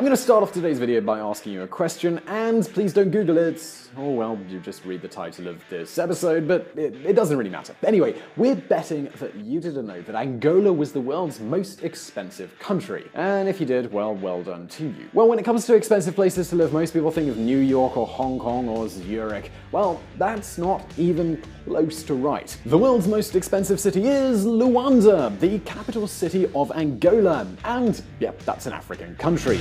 going to start off today's video by asking you a question, and please don't Google it, or well, you just read the title of this episode, but it doesn't really matter. Anyway, we're betting that you didn't know that Angola was the world's most expensive country. And if you did, well done to you. Well, when it comes to expensive places to live, most people think of New York or Hong Kong or Zurich. Well, that's not even close to right. The world's most expensive city is Luanda, the capital city of Angola, and yep, that's an African country.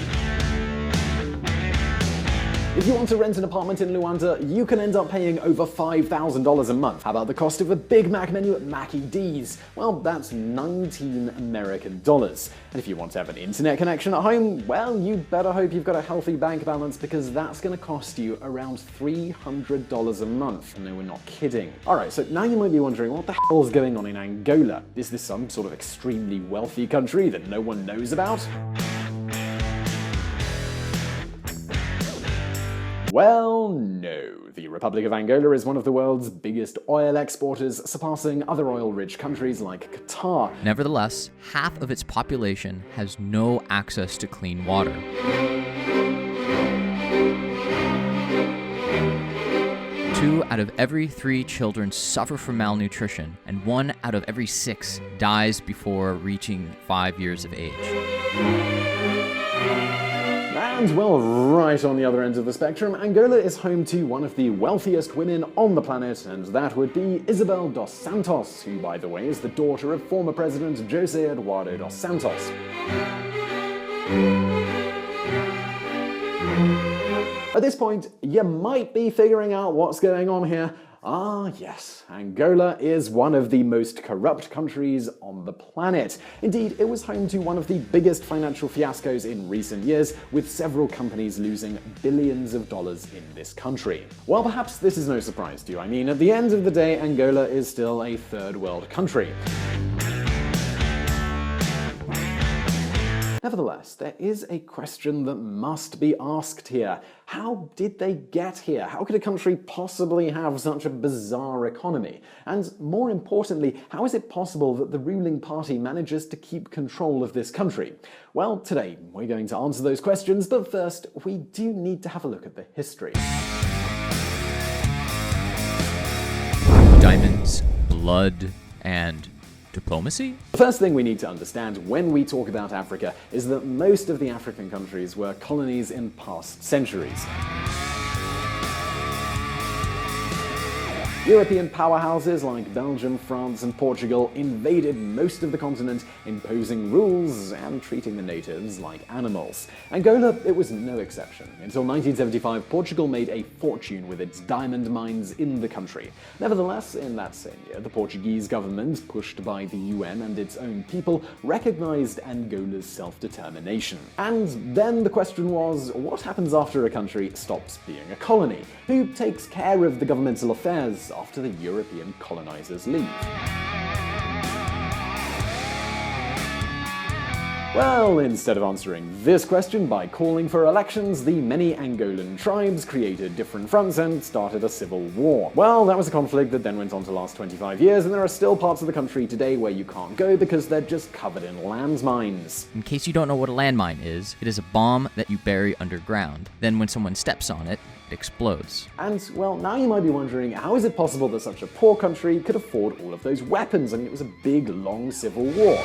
If you want to rent an apartment in Luanda, you can end up paying over $5,000 a month. How about the cost of a Big Mac menu at Mackie D's? Well, that's $19 American. And if you want to have an internet connection at home, well, you better hope you've got a healthy bank balance, because that's going to cost you around $300 a month. No, we're not kidding. Alright, so now you might be wondering, what the hell is going on in Angola? Is this some sort of extremely wealthy country that no one knows about? Well, no. The Republic of Angola is one of the world's biggest oil exporters, surpassing other oil-rich countries like Qatar. Nevertheless, half of its population has no access to clean water. 2 out of every 3 children suffer from malnutrition, and 1 out of every 6 dies before reaching 5 years of age. And well, right on the other end of the spectrum, Angola is home to one of the wealthiest women on the planet, and that would be Isabel Dos Santos, who, by the way, is the daughter of former President José Eduardo dos Santos. At this point, you might be figuring out what's going on here. Ah, yes, Angola is one of the most corrupt countries on the planet. Indeed, it was home to one of the biggest financial fiascos in recent years, with several companies losing billions of dollars in this country. Well, perhaps this is no surprise to you. I mean, at the end of the day, Angola is still a third world country. Nevertheless, there is a question that must be asked here. How did they get here? How could a country possibly have such a bizarre economy? And more importantly, how is it possible that the ruling party manages to keep control of this country? Well, today we're going to answer those questions, but first we do need to have a look at the history. Diamonds, blood, and diplomacy? The first thing we need to understand when we talk about Africa is that most of the African countries were colonies in past centuries. European powerhouses like Belgium, France, and Portugal invaded most of the continent, imposing rules and treating the natives like animals. Angola, it was no exception. Until 1975, Portugal made a fortune with its diamond mines in the country. Nevertheless, in that same year, the Portuguese government, pushed by the UN and its own people, recognized Angola's self-determination. And then the question was, what happens after a country stops being a colony? Who takes care of the governmental affairs after the European colonizers leave? Well, instead of answering this question by calling for elections, the many Angolan tribes created different fronts and started a civil war. Well, that was a conflict that then went on to last 25 years, and there are still parts of the country today where you can't go because they're just covered in landmines. In case you don't know what a landmine is, it is a bomb that you bury underground. Then when someone steps on it, it explodes. And, well, now you might be wondering, how is it possible that such a poor country could afford all of those weapons? I mean, it was a big, long civil war.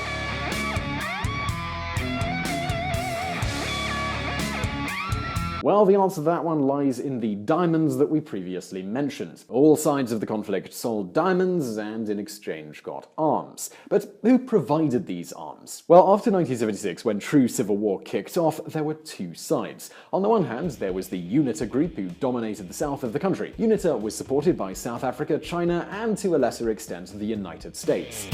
Well, the answer to that one lies in the diamonds that we previously mentioned. All sides of the conflict sold diamonds and in exchange got arms. But who provided these arms? Well, after 1976, when true civil war kicked off, there were two sides. On the one hand, there was the UNITA group who dominated the south of the country. UNITA was supported by South Africa, China, and to a lesser extent, the United States.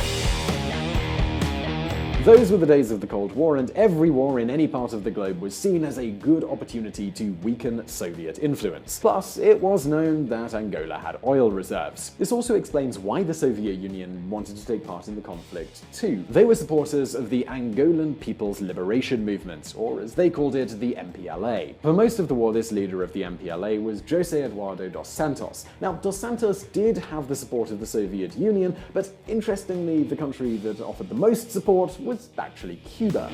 Those were the days of the Cold War, and every war in any part of the globe was seen as a good opportunity to weaken Soviet influence. Plus, it was known that Angola had oil reserves. This also explains why the Soviet Union wanted to take part in the conflict too. They were supporters of the Angolan People's Liberation Movement, or as they called it, the MPLA. For most of the war, this leader of the MPLA was José Eduardo dos Santos. Now, dos Santos did have the support of the Soviet Union, but interestingly, the country that offered the most support was actually Cuba.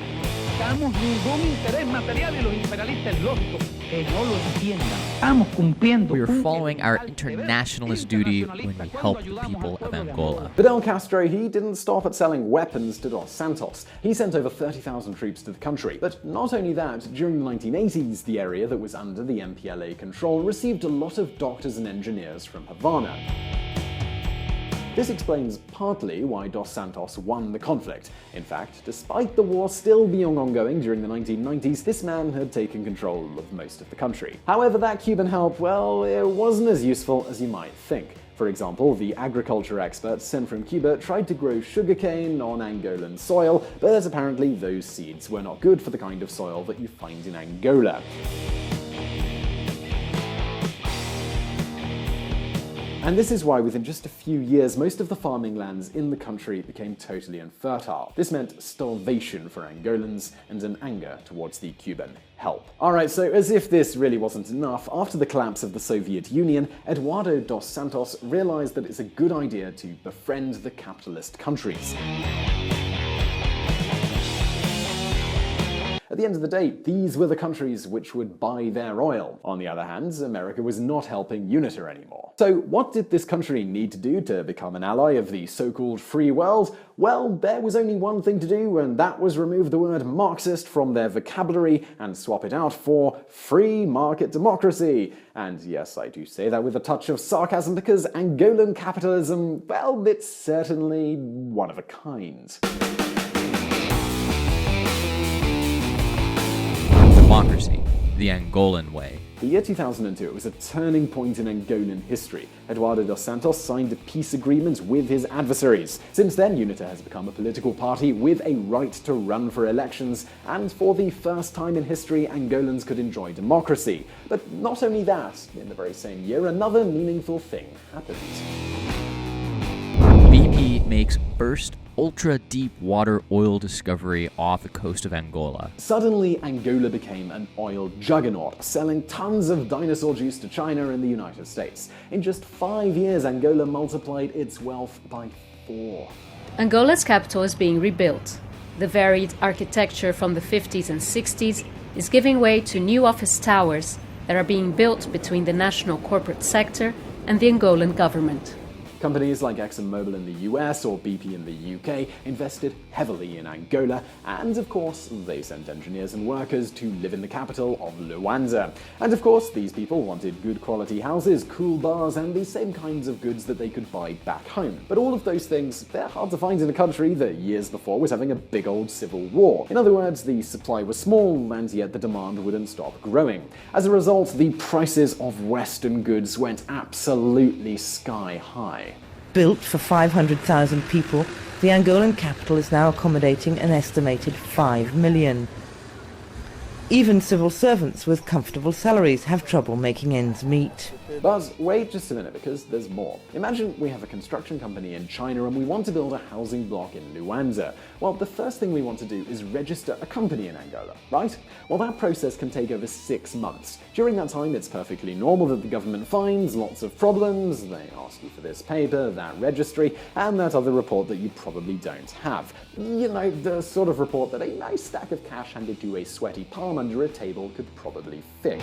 Damos ningún interés material y los imperialistas es lógico que no lo entiendan. Estamos cumpliendo. We are following our internationalist duty when we help the people of Angola. Fidel Castro, he didn't stop at selling weapons to Dos Santos. He sent over 30,000 troops to the country. But not only that, during the 1980s, the area that was under the MPLA control received a lot of doctors and engineers from Havana. This explains partly why Dos Santos won the conflict. In fact, despite the war still being ongoing during the 1990s, this man had taken control of most of the country. However, that Cuban help, well, it wasn't as useful as you might think. For example, the agriculture experts sent from Cuba tried to grow sugarcane on Angolan soil, but apparently those seeds were not good for the kind of soil that you find in Angola. And this is why within just a few years, most of the farming lands in the country became totally infertile. This meant starvation for Angolans and an anger towards the Cuban help. Alright, so as if this really wasn't enough, after the collapse of the Soviet Union, Eduardo Dos Santos realized that it's a good idea to befriend the capitalist countries. At the end of the day, these were the countries which would buy their oil. On the other hand, America was not helping UNITA anymore. So what did this country need to do to become an ally of the so-called free world? Well, there was only one thing to do, and that was remove the word Marxist from their vocabulary and swap it out for free market democracy. And yes, I do say that with a touch of sarcasm because Angolan capitalism, well, it's certainly one of a kind. Democracy, the Angolan way. The year 2002 was a turning point in Angolan history. Eduardo Dos Santos signed a peace agreement with his adversaries. Since then, UNITA has become a political party with a right to run for elections, and for the first time in history, Angolans could enjoy democracy. But not only that, in the very same year, another meaningful thing happened. BP makes first ultra-deep water oil discovery off the coast of Angola. Suddenly, Angola became an oil juggernaut, selling tons of dinosaur juice to China and the United States. In just 5 years, Angola multiplied its wealth by 4. Angola's capital is being rebuilt. The varied architecture from the 50s and 60s is giving way to new office towers that are being built between the national corporate sector and the Angolan government. Companies like ExxonMobil in the US or BP in the UK invested heavily in Angola, and of course, they sent engineers and workers to live in the capital of Luanda. And of course, these people wanted good quality houses, cool bars, and the same kinds of goods that they could buy back home. But all of those things, they're hard to find in a country that years before was having a big old civil war. In other words, the supply was small, and yet the demand wouldn't stop growing. As a result, the prices of Western goods went absolutely sky high. Built for 500,000 people, the Angolan capital is now accommodating an estimated 5 million. Even civil servants with comfortable salaries have trouble making ends meet. But wait just a minute, because there's more. Imagine we have a construction company in China and we want to build a housing block in Luanda. Well, the first thing we want to do is register a company in Angola, right? Well, that process can take over 6 months. During that time, it's perfectly normal that the government finds lots of problems. They ask you for this paper, that registry, and that other report that you probably don't have. You know, the sort of report that a nice stack of cash handed to a sweaty palm under a table could probably fix.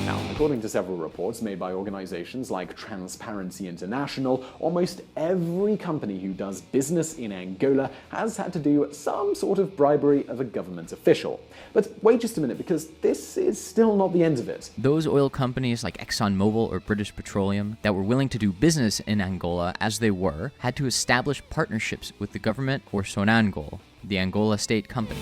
Now, according to several reports made by organizations like Transparency International, almost every company who does business in Angola has had to do some sort of bribery of a government official. But wait just a minute, because this is still not the end of it. Those oil companies like ExxonMobil or British Petroleum that were willing to do business in Angola as they were had to establish partnerships with the government or Sonangol, the Angola state company.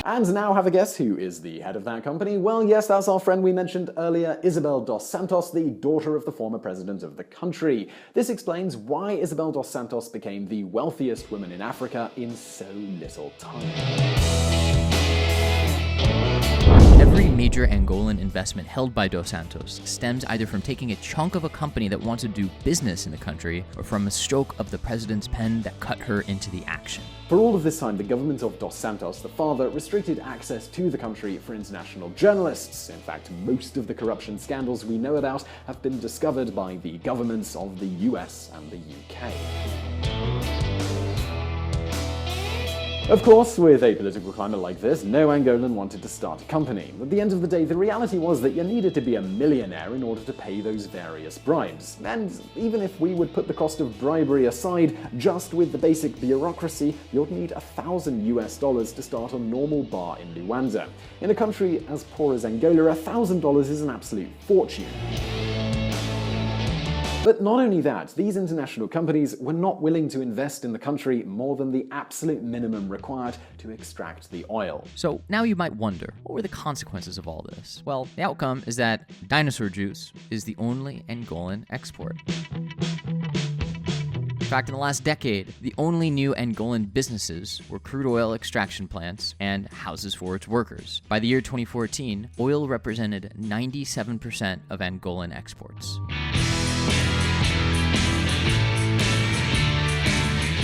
And now have a guess who is the head of that company? Well, yes, that's our friend we mentioned earlier, Isabel Dos Santos, the daughter of the former president of the country. This explains why Isabel Dos Santos became the wealthiest woman in Africa in so little time. Every Every major Angolan investment held by Dos Santos stems either from taking a chunk of a company that wants to do business in the country or from a stroke of the president's pen that cut her into the action. For all of this time, the government of Dos Santos, the father, restricted access to the country for international journalists. In fact, most of the corruption scandals we know about have been discovered by the governments of the US and the UK. Of course, with a political climate like this, no Angolan wanted to start a company. At the end of the day, the reality was that you needed to be a millionaire in order to pay those various bribes. And even if we would put the cost of bribery aside, just with the basic bureaucracy, you'd need $1,000 to start a normal bar in Luanda. In a country as poor as Angola, $1,000 is an absolute fortune. But not only that, these international companies were not willing to invest in the country more than the absolute minimum required to extract the oil. So now you might wonder, what were the consequences of all this? Well, the outcome is that dinosaur juice is the only Angolan export. In fact, in the last decade, the only new Angolan businesses were crude oil extraction plants and houses for its workers. By the year 2014, oil represented 97% of Angolan exports.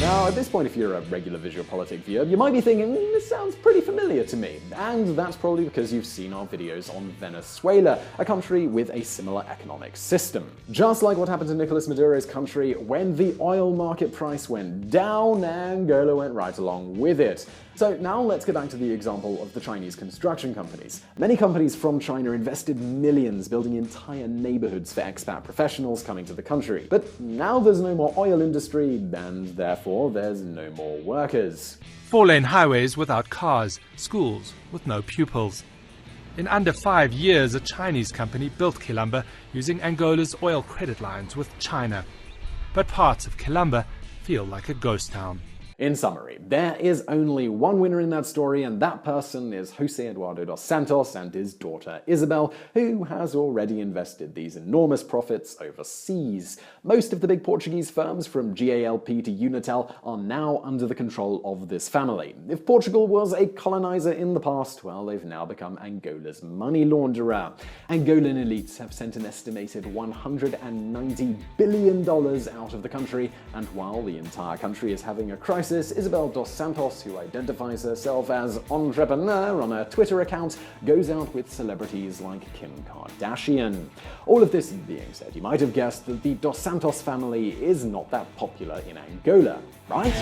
Now, at this point, if you're a regular VisualPolitik viewer, you might be thinking, this sounds pretty familiar to me. And that's probably because you've seen our videos on Venezuela, a country with a similar economic system. Just like what happened to Nicolas Maduro's country, when the oil market price went down, Angola went right along with it. So now let's get back to the example of the Chinese construction companies. Many companies from China invested millions building entire neighborhoods for expat professionals coming to the country. But now there's no more oil industry, and therefore there's no more workers. 4-lane highways without cars, schools with no pupils. In under 5 years, a Chinese company built Quilamba using Angola's oil credit lines with China. But parts of Quilamba feel like a ghost town. In summary, there is only one winner in that story, and that person is Jose Eduardo dos Santos and his daughter Isabel, who has already invested these enormous profits overseas. Most of the big Portuguese firms, from GALP to Unitel, are now under the control of this family. If Portugal was a colonizer in the past, well, they've now become Angola's money launderer. Angolan elites have sent an estimated $190 billion out of the country, and while the entire country is having a crisis, Isabel Dos Santos, who identifies herself as entrepreneur on her Twitter account, goes out with celebrities like Kim Kardashian. All of this being said, you might have guessed that the Dos Santos family is not that popular in Angola, right?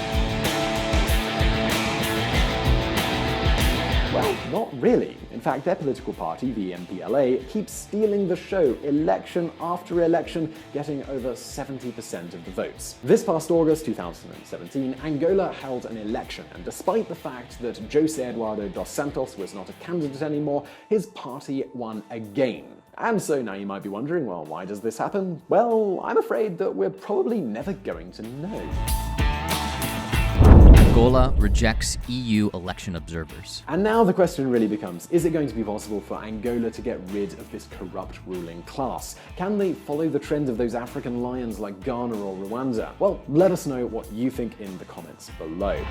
Well, not really. In fact, their political party, the MPLA, keeps stealing the show election after election, getting over 70% of the votes. This past August 2017, Angola held an election, and despite the fact that Jose Eduardo dos Santos was not a candidate anymore, his party won again. And so now you might be wondering, well, why does this happen? Well, I'm afraid that we're probably never going to know. Angola rejects EU election observers. And now the question really becomes, is it going to be possible for Angola to get rid of this corrupt ruling class? Can they follow the trend of those African lions like Ghana or Rwanda? Well, let us know what you think in the comments below.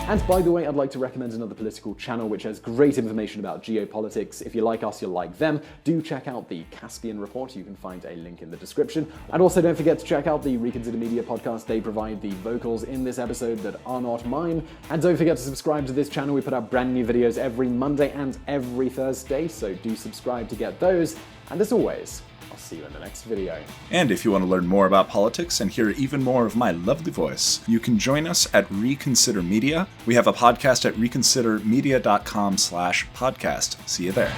And by the way, I'd like to recommend another political channel which has great information about geopolitics. If you like us, you'll like them. Do check out the Caspian Report. You can find a link in the description. And also don't forget to check out the Reconsider Media podcast. They provide the vocals in this episode that are not mine. And don't forget to subscribe to this channel. We put out brand new videos every Monday and every Thursday, so do subscribe to get those. And as always, I'll see you in the next video. And if you want to learn more about politics and hear even more of my lovely voice, you can join us at Reconsider Media. We have a podcast at reconsidermedia.com/podcast. See you there.